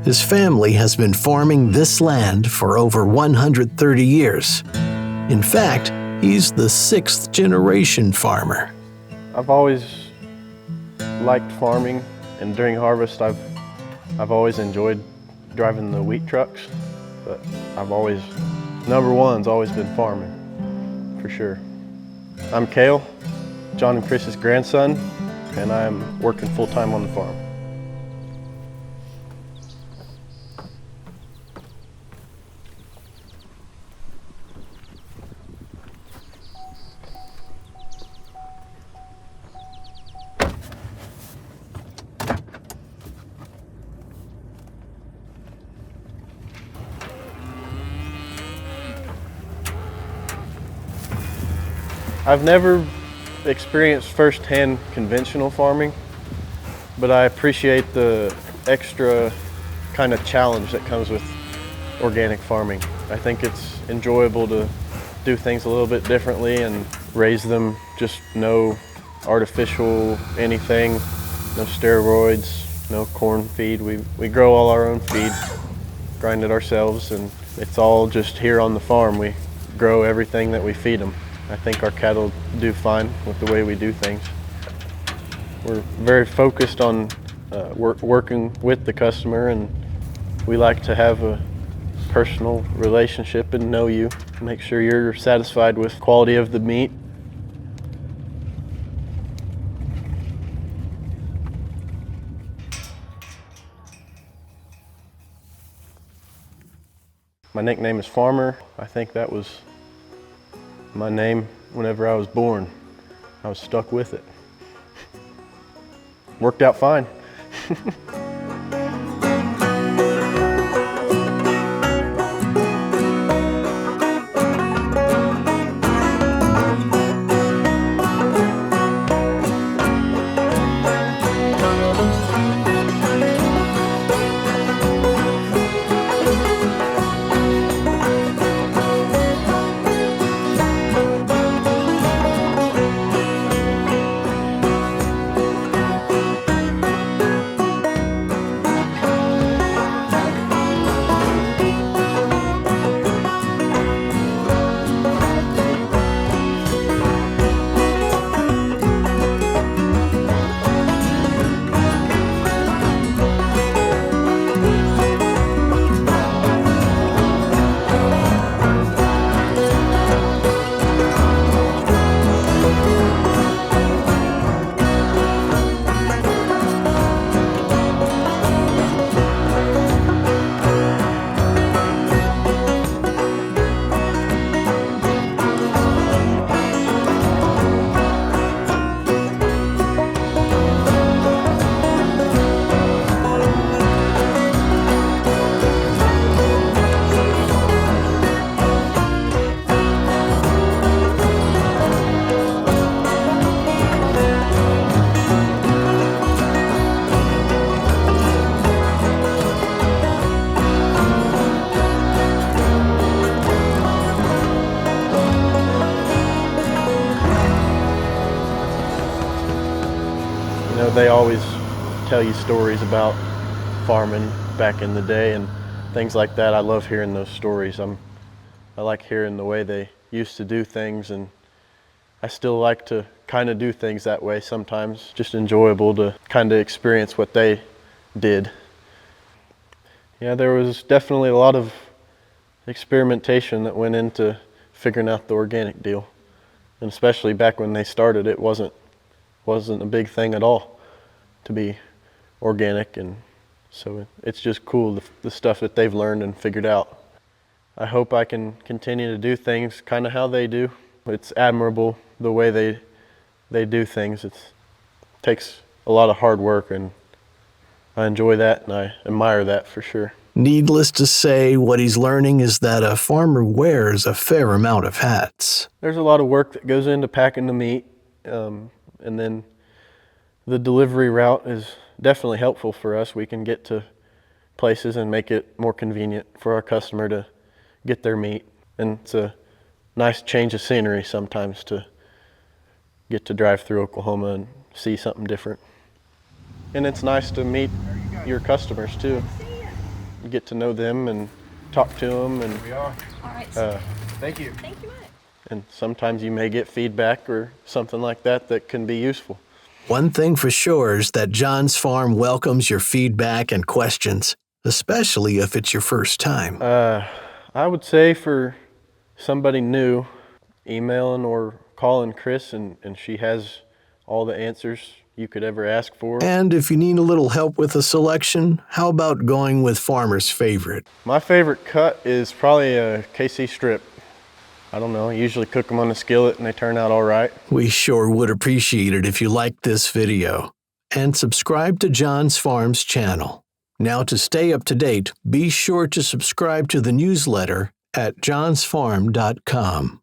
His family has been farming this land for over 130 years. In fact, he's the 6th generation farmer. I've always liked farming, and during harvest I've always enjoyed driving the wheat trucks, but number one's always been farming, for sure. I'm Kale, John and Kris's grandson, and I'm working full-time on the farm. I've never experienced firsthand conventional farming, but I appreciate the extra kind of challenge that comes with organic farming. I think it's enjoyable to do things a little bit differently and raise them just no artificial anything, no steroids, no corn feed. We grow all our own feed, grind it ourselves, and it's all just here on the farm. We grow everything that we feed them. I think our cattle do fine with the way we do things. We're very focused on working with the customer, and we like to have a personal relationship and know you, make sure you're satisfied with the quality of the meat. My nickname is Farmer. I think that was my name whenever I was born. I was stuck with it. Worked out fine. They always tell you stories about farming back in the day and things like that. I love hearing those stories. I like hearing the way they used to do things, and I still like to kind of do things that way sometimes. Just enjoyable to kind of experience what they did. Yeah, there was definitely a lot of experimentation that went into figuring out the organic deal. And especially back when they started, it wasn't a big thing at all to be organic, and so it's just cool, the stuff that they've learned and figured out. I hope I can continue to do things kind of how they do. It's admirable the way they do things. It takes a lot of hard work, and I enjoy that and I admire that for sure. Needless to say, what he's learning is that a farmer wears a fair amount of hats. There's a lot of work that goes into packing the meat, and then the delivery route is definitely helpful for us. We can get to places and make it more convenient for our customer to get their meat. And it's a nice change of scenery sometimes to get to drive through Oklahoma and see something different. And it's nice to meet your customers too. get to know them and talk to them. And We are. All right. Thank you. Thank you much. and sometimes you may get feedback or something like that can be useful. One thing for sure is that John's Farm welcomes your feedback and questions, especially if it's your first time. I would say for somebody new, emailing or calling Kris, and she has all the answers you could ever ask for. And if you need a little help with a selection, how about going with Farmer's favorite? My favorite cut is probably a KC strip. I don't know, I usually cook them on the skillet and they turn out all right. We sure would appreciate it if you liked this video. And subscribe to John's Farm's channel. Now, to stay up to date, be sure to subscribe to the newsletter at johnsfarm.com.